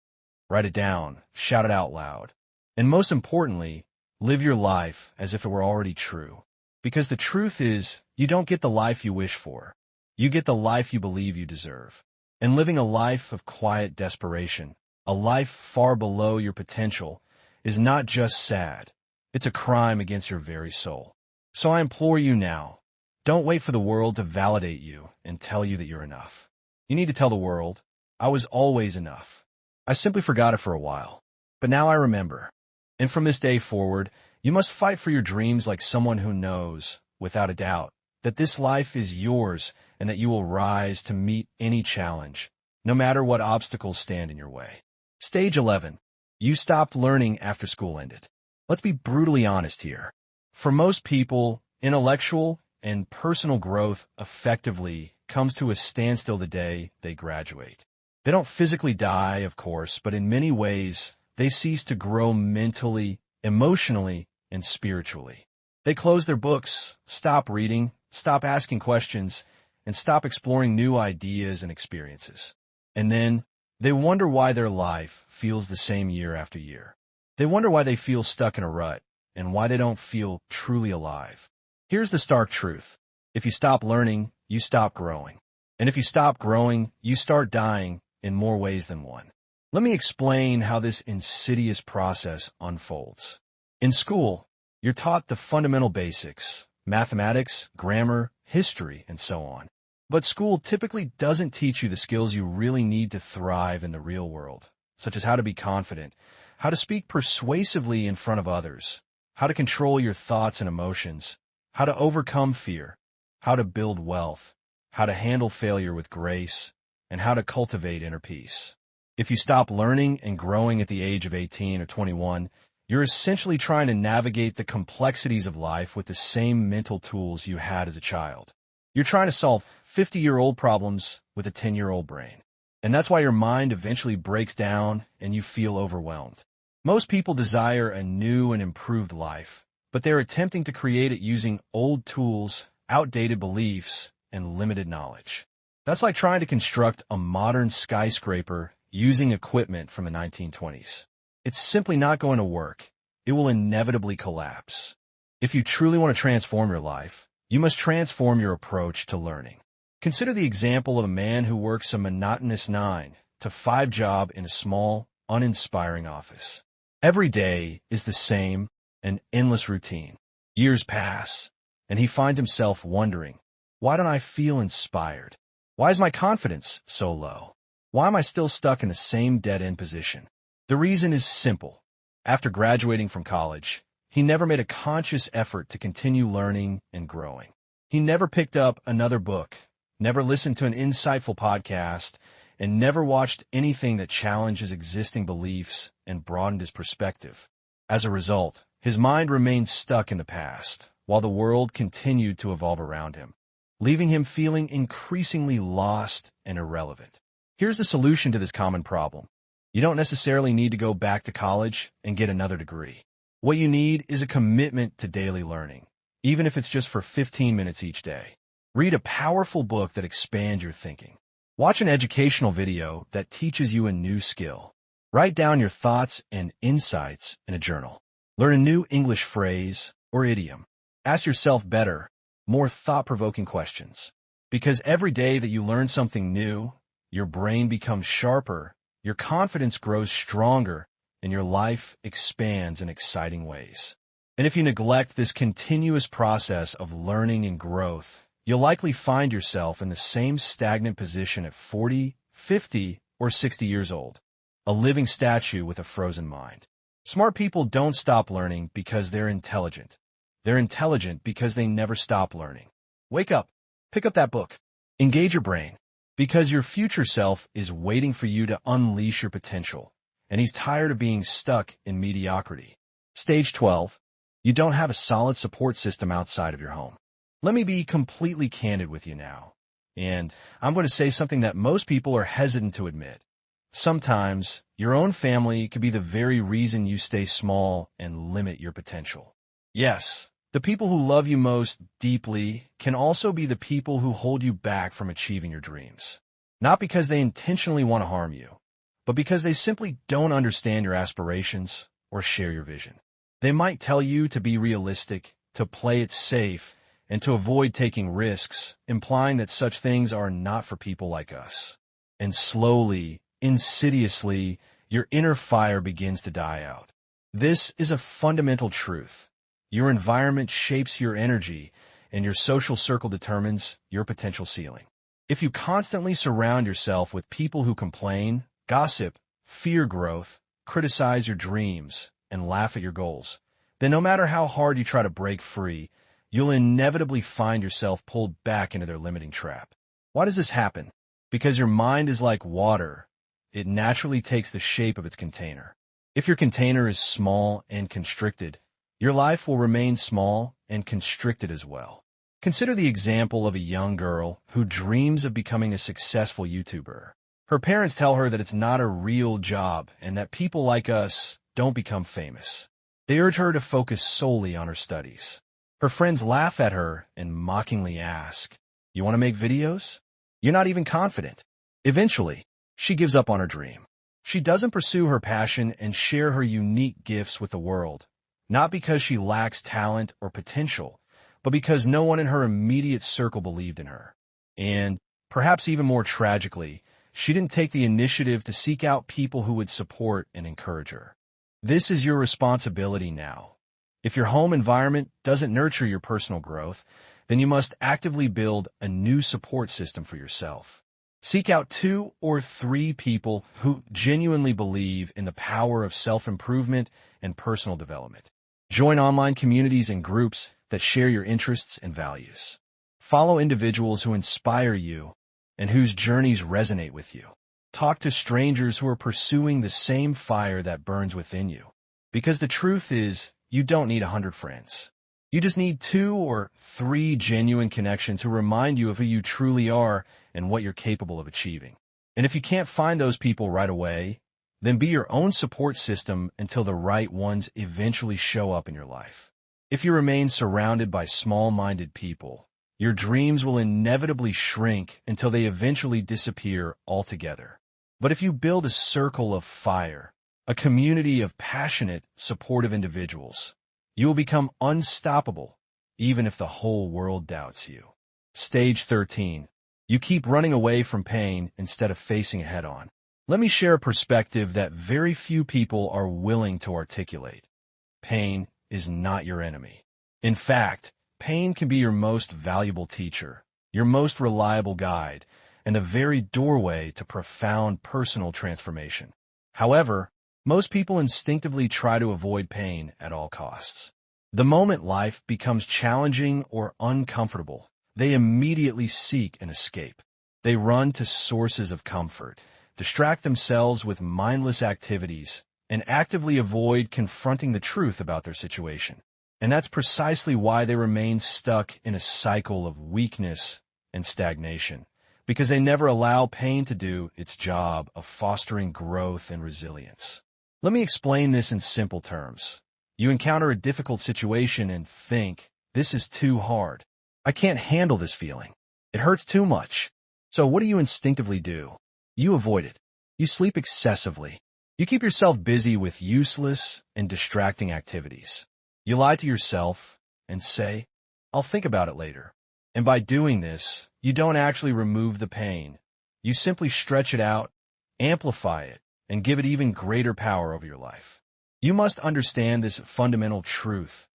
Write it down, shout it out loud. And most importantly, live your life as if it were already true. Because the truth is, you don't get the life you wish for. You get the life you believe you deserve. And living a life of quiet desperation, a life far below your potential, is not just sad. It's a crime against your very soul. So I implore you now, don't wait for the world to validate you and tell you that you're enough. You need to tell the world, I was always enough. I simply forgot it for a while, but now I remember. And from this day forward, you must fight for your dreams like someone who knows, without a doubt, that this life is yours and that you will rise to meet any challenge, no matter what obstacles stand in your way. Stage 11. You stopped learning after school ended. Let's be brutally honest here. For most people, intellectual and personal growth effectively comes to a standstill the day they graduate. They don't physically die, of course, but in many ways, they cease to grow mentally, emotionally, and spiritually. They close their books, stop reading, stop asking questions, and stop exploring new ideas and experiences. And then, they wonder why their life feels the same year after year. They wonder why they feel stuck in a rut, and why they don't feel truly alive. Here's the stark truth. If you stop learning, you stop growing. And if you stop growing, you start dying in more ways than one. Let me explain how this insidious process unfolds. In school, you're taught the fundamental basics, mathematics, grammar, history, and so on. But school typically doesn't teach you the skills you really need to thrive in the real world, such as how to be confident, how to speak persuasively in front of others, how to control your thoughts and emotions, how to overcome fear, how to build wealth, how to handle failure with grace, and how to cultivate inner peace. If you stop learning and growing at the age of 18 or 21, you're essentially trying to navigate the complexities of life with the same mental tools you had as a child. You're trying to solve 50-year-old problems with a 10-year-old brain. And that's why your mind eventually breaks down and you feel overwhelmed. Most people desire a new and improved life, but they're attempting to create it using old tools, outdated beliefs, and limited knowledge. That's like trying to construct a modern skyscraper using equipment from the 1920s. It's simply not going to work. It will inevitably collapse. If you truly want to transform your life, you must transform your approach to learning. Consider the example of a man who works a monotonous 9-to-5 job in a small, uninspiring office. Every day is the same, an endless routine. Years pass, and he finds himself wondering, why don't I feel inspired? Why is my confidence so low? Why am I still stuck in the same dead-end position? The reason is simple. After graduating from college, he never made a conscious effort to continue learning and growing. He never picked up another book, never listened to an insightful podcast, and never watched anything that challenged his existing beliefs and broadened his perspective. As a result, his mind remained stuck in the past, while the world continued to evolve around him, leaving him feeling increasingly lost and irrelevant. Here's the solution to this common problem. You don't necessarily need to go back to college and get another degree. What you need is a commitment to daily learning, even if it's just for 15 minutes each day. Read a powerful book that expands your thinking. Watch an educational video that teaches you a new skill. Write down your thoughts and insights in a journal. Learn a new English phrase or idiom. Ask yourself better, more thought-provoking questions. Because every day that you learn something new, your brain becomes sharper, your confidence grows stronger, and your life expands in exciting ways. And if you neglect this continuous process of learning and growth, you'll likely find yourself in the same stagnant position at 40, 50, or 60 years old, a living statue with a frozen mind. Smart people don't stop learning because they're intelligent. They're intelligent because they never stop learning. Wake up. Pick up that book. Engage your brain. Because your future self is waiting for you to unleash your potential, and he's tired of being stuck in mediocrity. Stage 12. You don't have a solid support system outside of your home. Let me be completely candid with you now, and I'm going to say something that most people are hesitant to admit. Sometimes, your own family could be the very reason you stay small and limit your potential. Yes, the people who love you most deeply can also be the people who hold you back from achieving your dreams. Not because they intentionally want to harm you, but because they simply don't understand your aspirations or share your vision. They might tell you to be realistic, to play it safe, and to avoid taking risks, implying that such things are not for people like us. And slowly, insidiously, your inner fire begins to die out. This is a fundamental truth. Your environment shapes your energy, and your social circle determines your potential ceiling. If you constantly surround yourself with people who complain, gossip, fear growth, criticize your dreams, and laugh at your goals, then no matter how hard you try to break free, you'll inevitably find yourself pulled back into their limiting trap. Why does this happen? Because your mind is like water. It naturally takes the shape of its container. If your container is small and constricted, your life will remain small and constricted as well. Consider the example of a young girl who dreams of becoming a successful YouTuber. Her parents tell her that it's not a real job and that people like us don't become famous. They urge her to focus solely on her studies. Her friends laugh at her and mockingly ask, "You want to make videos? You're not even confident." Eventually, she gives up on her dream. She doesn't pursue her passion and share her unique gifts with the world, not because she lacks talent or potential, but because no one in her immediate circle believed in her. And, perhaps even more tragically, she didn't take the initiative to seek out people who would support and encourage her. This is your responsibility now. If your home environment doesn't nurture your personal growth, then you must actively build a new support system for yourself. Seek out 2 or 3 people who genuinely believe in the power of self-improvement and personal development. Join online communities and groups that share your interests and values. Follow individuals who inspire you and whose journeys resonate with you. Talk to strangers who are pursuing the same fire that burns within you. Because the truth is, you don't need 100 friends. You just need 2 or 3 genuine connections who remind you of who you truly are and what you're capable of achieving. And if you can't find those people right away, then be your own support system until the right ones eventually show up in your life. If you remain surrounded by small-minded people, your dreams will inevitably shrink until they eventually disappear altogether. But if you build a circle of fire, a community of passionate, supportive individuals, you will become unstoppable, even if the whole world doubts you. Stage 13. You keep running away from pain instead of facing it head-on. Let me share a perspective that very few people are willing to articulate. Pain is not your enemy. In fact, pain can be your most valuable teacher, your most reliable guide, and a very doorway to profound personal transformation. However, most people instinctively try to avoid pain at all costs. The moment life becomes challenging or uncomfortable, they immediately seek an escape. They run to sources of comfort, distract themselves with mindless activities, and actively avoid confronting the truth about their situation. And that's precisely why they remain stuck in a cycle of weakness and stagnation, because they never allow pain to do its job of fostering growth and resilience. Let me explain this in simple terms. You encounter a difficult situation and think, "This is too hard. I can't handle this feeling. It hurts too much." So what do you instinctively do? You avoid it. You sleep excessively. You keep yourself busy with useless and distracting activities. You lie to yourself and say, "I'll think about it later." And by doing this, you don't actually remove the pain. You simply stretch it out, amplify it, and give it even greater power over your life. You must understand this fundamental truth.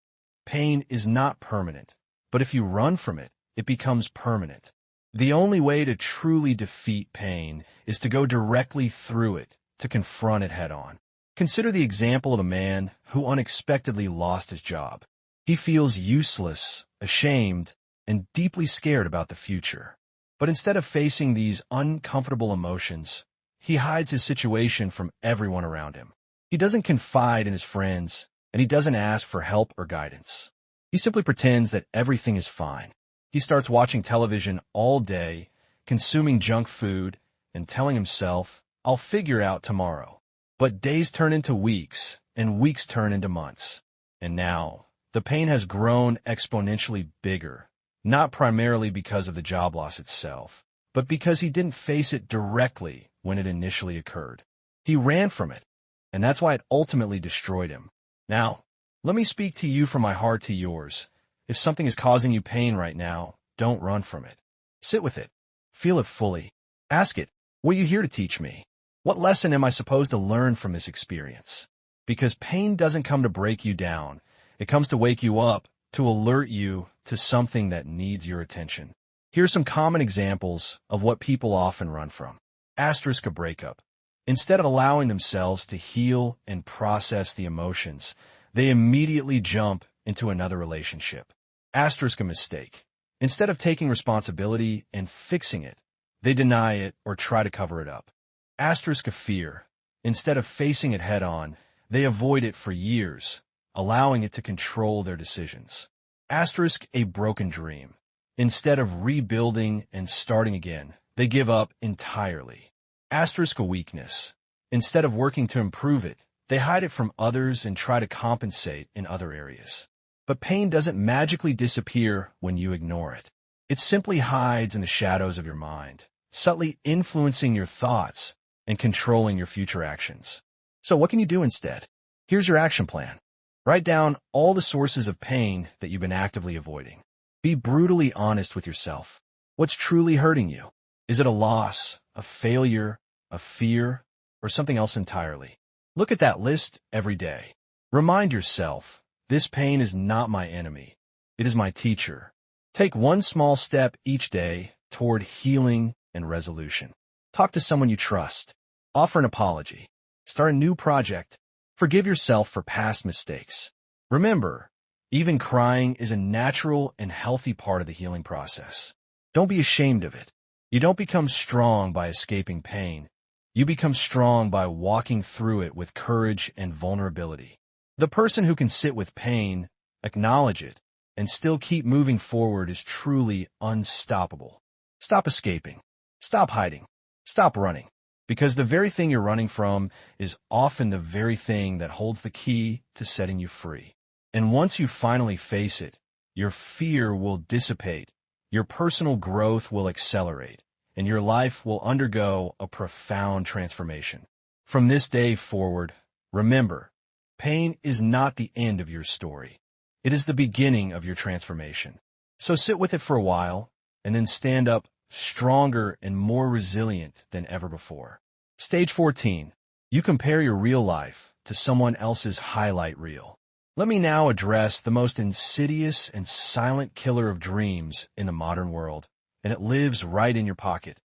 Pain is not permanent, but if you run from it, it becomes permanent. The only way to truly defeat pain is to go directly through it, to confront it head-on. Consider the example of a man who unexpectedly lost his job. He feels useless, ashamed, and deeply scared about the future. But instead of facing these uncomfortable emotions, he hides his situation from everyone around him. He doesn't confide in his friends, and he doesn't ask for help or guidance. He simply pretends that everything is fine. He starts watching television all day, consuming junk food, and telling himself, "I'll figure out tomorrow." But days turn into weeks, and weeks turn into months. And now, the pain has grown exponentially bigger, not primarily because of the job loss itself, but because he didn't face it directly when it initially occurred. He ran from it, and that's why it ultimately destroyed him. Now, let me speak to you from my heart to yours. If something is causing you pain right now, don't run from it. Sit with it. Feel it fully. Ask it, what are you here to teach me? What lesson am I supposed to learn from this experience? Because pain doesn't come to break you down. It comes to wake you up, to alert you to something that needs your attention. Here are some common examples of what people often run from. Asterisk a breakup. Instead of allowing themselves to heal and process the emotions, they immediately jump into another relationship. Asterisk a mistake. Instead of taking responsibility and fixing it, they deny it or try to cover it up. Asterisk a fear. Instead of facing it head-on, they avoid it for years, allowing it to control their decisions. Asterisk a broken dream. Instead of rebuilding and starting again, they give up entirely. Asterisk a weakness. Instead of working to improve it, they hide it from others and try to compensate in other areas. But pain doesn't magically disappear when you ignore it. It simply hides in the shadows of your mind, subtly influencing your thoughts and controlling your future actions. So what can you do instead? Here's your action plan. Write down all the sources of pain that you've been actively avoiding. Be brutally honest with yourself. What's truly hurting you? Is it a loss, a failure, a fear, or something else entirely? Look at that list every day. Remind yourself, this pain is not my enemy. It is my teacher. Take one small step each day toward healing and resolution. Talk to someone you trust. Offer an apology. Start a new project. Forgive yourself for past mistakes. Remember, even crying is a natural and healthy part of the healing process. Don't be ashamed of it. You don't become strong by escaping pain. You become strong by walking through it with courage and vulnerability. The person who can sit with pain, acknowledge it, and still keep moving forward is truly unstoppable. Stop escaping. Stop hiding. Stop running. Because the very thing you're running from is often the very thing that holds the key to setting you free. And once you finally face it, your fear will dissipate, your personal growth will accelerate, and your life will undergo a profound transformation. From this day forward, remember, pain is not the end of your story. It is the beginning of your transformation. So sit with it for a while, and then stand up stronger and more resilient than ever before. Stage 14. You compare your real life to someone else's highlight reel. Let me now address the most insidious and silent killer of dreams in the modern world, and it lives right in your pocket.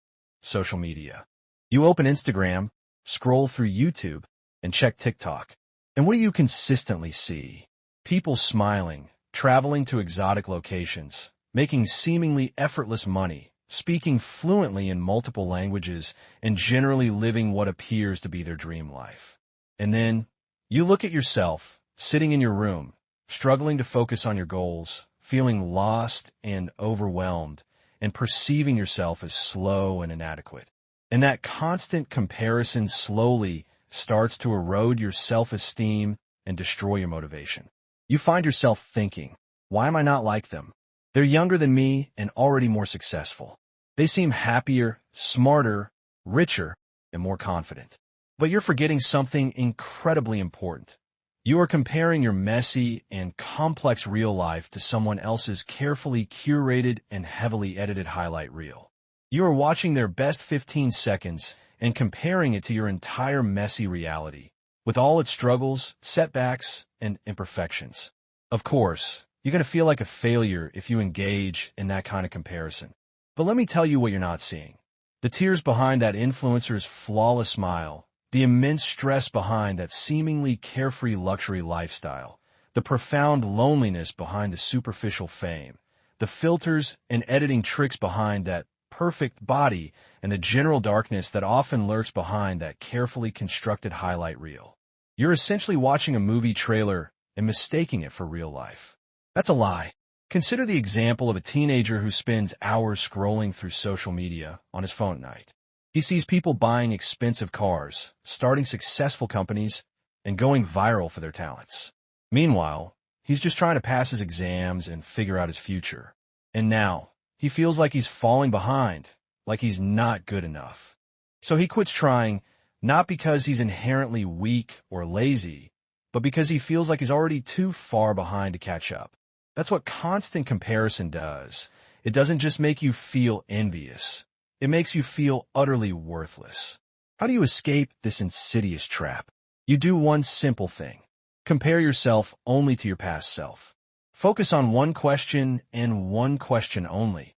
Social media. You open Instagram, scroll through YouTube, and check TikTok. And what do you consistently see? People smiling, traveling to exotic locations, making seemingly effortless money, speaking fluently in multiple languages, and generally living what appears to be their dream life. And then, you look at yourself, sitting in your room, struggling to focus on your goals, feeling lost and overwhelmed, and perceiving yourself as slow and inadequate. And that constant comparison slowly starts to erode your self-esteem and destroy your motivation. You find yourself thinking, why am I not like them? They're younger than me and already more successful. They seem happier, smarter, richer, and more confident. But you're forgetting something incredibly important. You are comparing your messy and complex real life to someone else's carefully curated and heavily edited highlight reel. You are watching their best 15 seconds and comparing it to your entire messy reality, with all its struggles, setbacks, and imperfections. Of course, you're going to feel like a failure if you engage in that kind of comparison. But let me tell you what you're not seeing. The tears behind that influencer's flawless smile, the immense stress behind that seemingly carefree luxury lifestyle, the profound loneliness behind the superficial fame, the filters and editing tricks behind that perfect body, and the general darkness that often lurks behind that carefully constructed highlight reel. You're essentially watching a movie trailer and mistaking it for real life. That's a lie. Consider the example of a teenager who spends hours scrolling through social media on his phone at night. He sees people buying expensive cars, starting successful companies, and going viral for their talents. Meanwhile, he's just trying to pass his exams and figure out his future. And now, he feels like he's falling behind, like he's not good enough. So he quits trying, not because he's inherently weak or lazy, but because he feels like he's already too far behind to catch up. That's what constant comparison does. It doesn't just make you feel envious. It makes you feel utterly worthless. How do you escape this insidious trap? You do one simple thing. Compare yourself only to your past self. Focus on one question and one question only.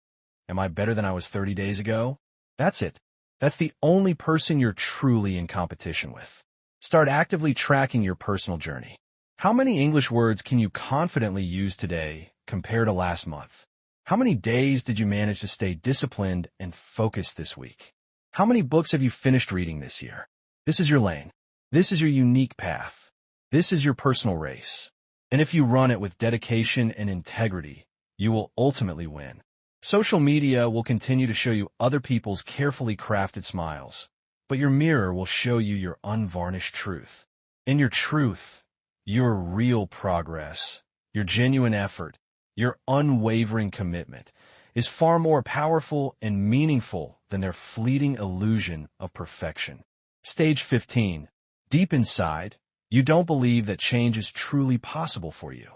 Am I better than I was 30 days ago? That's it. That's the only person you're truly in competition with. Start actively tracking your personal journey. How many English words can you confidently use today compared to last month? How many days did you manage to stay disciplined and focused this week? How many books have you finished reading this year? This is your lane. This is your unique path. This is your personal race. And if you run it with dedication and integrity, you will ultimately win. Social media will continue to show you other people's carefully crafted smiles, but your mirror will show you your unvarnished truth. In your truth, your real progress, your genuine effort, your unwavering commitment is far more powerful and meaningful than their fleeting illusion of perfection. Stage 15. Deep inside, you don't believe that change is truly possible for you.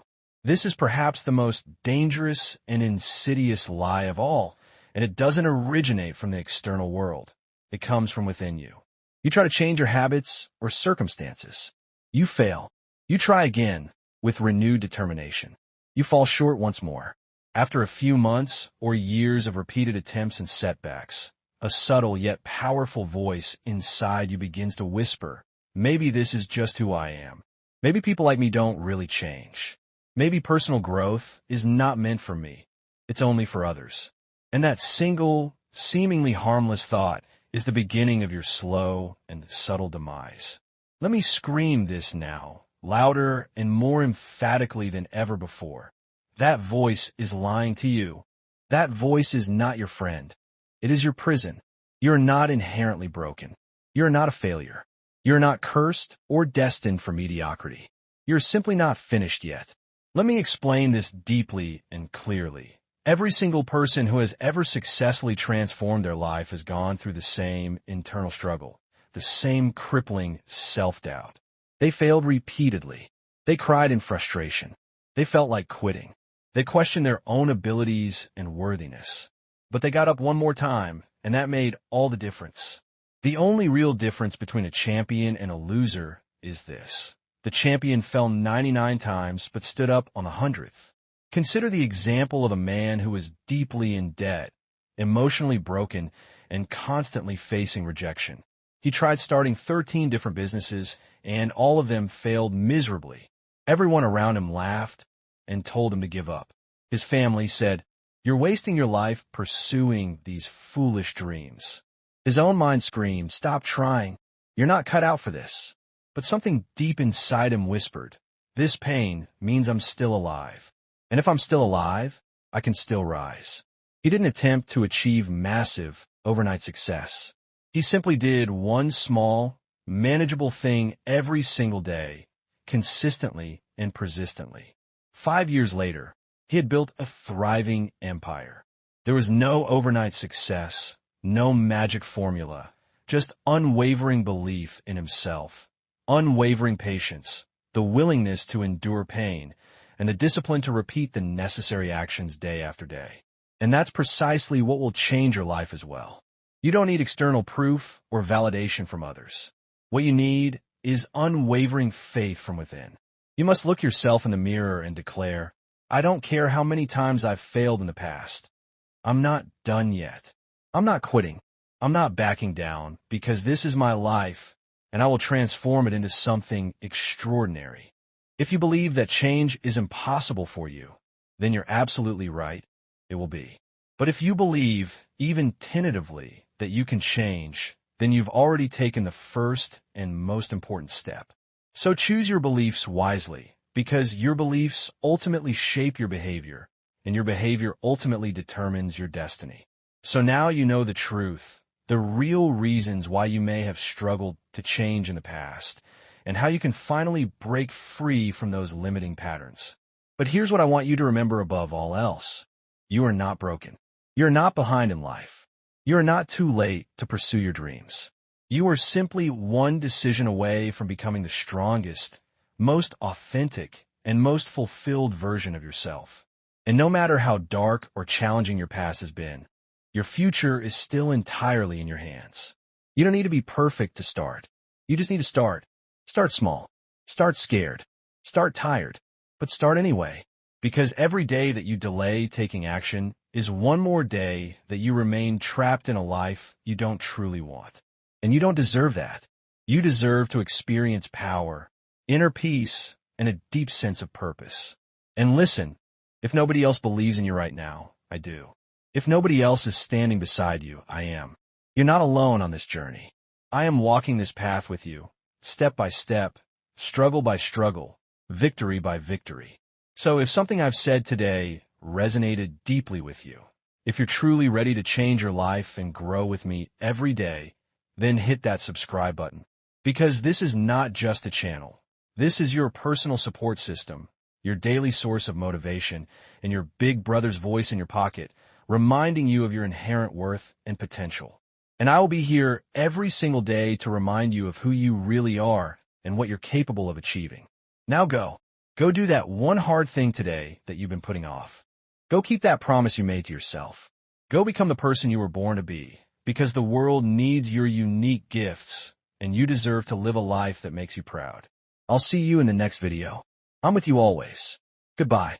This is perhaps the most dangerous and insidious lie of all, and it doesn't originate from the external world. It comes from within you. You try to change your habits or circumstances. You fail. You try again with renewed determination. You fall short once more. After a few months or years of repeated attempts and setbacks, a subtle yet powerful voice inside you begins to whisper, maybe this is just who I am. Maybe people like me don't really change. Maybe personal growth is not meant for me. It's only for others. And that single, seemingly harmless thought is the beginning of your slow and subtle demise. Let me scream this now, louder and more emphatically than ever before. That voice is lying to you. That voice is not your friend. It is your prison. You're not inherently broken. You're not a failure. You're not cursed or destined for mediocrity. You're simply not finished yet. Let me explain this deeply and clearly. Every single person who has ever successfully transformed their life has gone through the same internal struggle, the same crippling self-doubt. They failed repeatedly. They cried in frustration. They felt like quitting. They questioned their own abilities and worthiness. But they got up one more time, and that made all the difference. The only real difference between a champion and a loser is this. The champion fell 99 times but stood up on the 100th. Consider the example of a man who was deeply in debt, emotionally broken, and constantly facing rejection. He tried starting 13 different businesses, and all of them failed miserably. Everyone around him laughed and told him to give up. His family said, "You're wasting your life pursuing these foolish dreams." His own mind screamed, "Stop trying. You're not cut out for this." But something deep inside him whispered, "This pain means I'm still alive. And if I'm still alive, I can still rise." He didn't attempt to achieve massive, overnight success. He simply did one small, manageable thing every single day, consistently and persistently. 5 years later, he had built a thriving empire. There was no overnight success, no magic formula, just unwavering belief in himself, unwavering patience, the willingness to endure pain, and the discipline to repeat the necessary actions day after day. And that's precisely what will change your life as well. You don't need external proof or validation from others. What you need is unwavering faith from within. You must look yourself in the mirror and declare, I don't care how many times I've failed in the past. I'm not done yet. I'm not quitting. I'm not backing down because this is my life and I will transform it into something extraordinary. If you believe that change is impossible for you, then you're absolutely right. It will be. But if you believe, even tentatively, that you can change, then you've already taken the first and most important step. So choose your beliefs wisely, because your beliefs ultimately shape your behavior, and your behavior ultimately determines your destiny. So now you know the truth, the real reasons why you may have struggled to change in the past, and how you can finally break free from those limiting patterns. But here's what I want you to remember above all else. You are not broken. You're not behind in life. You are not too late to pursue your dreams. You are simply one decision away from becoming the strongest, most authentic, and most fulfilled version of yourself. And no matter how dark or challenging your past has been, your future is still entirely in your hands. You don't need to be perfect to start. You just need to start. Start small. Start scared. Start tired. But start anyway. Because every day that you delay taking action is one more day that you remain trapped in a life you don't truly want. And you don't deserve that. You deserve to experience power, inner peace, and a deep sense of purpose. And listen, if nobody else believes in you right now, I do. If nobody else is standing beside you, I am. You're not alone on this journey. I am walking this path with you, step by step, struggle by struggle, victory by victory. So if something I've said today resonated deeply with you, if you're truly ready to change your life and grow with me every day, then hit that subscribe button. Because this is not just a channel. This is your personal support system, your daily source of motivation, and your big brother's voice in your pocket, reminding you of your inherent worth and potential. And I will be here every single day to remind you of who you really are and what you're capable of achieving. Now go. Go do that one hard thing today that you've been putting off. Go keep that promise you made to yourself. Go become the person you were born to be, because the world needs your unique gifts, and you deserve to live a life that makes you proud. I'll see you in the next video. I'm with you always. Goodbye.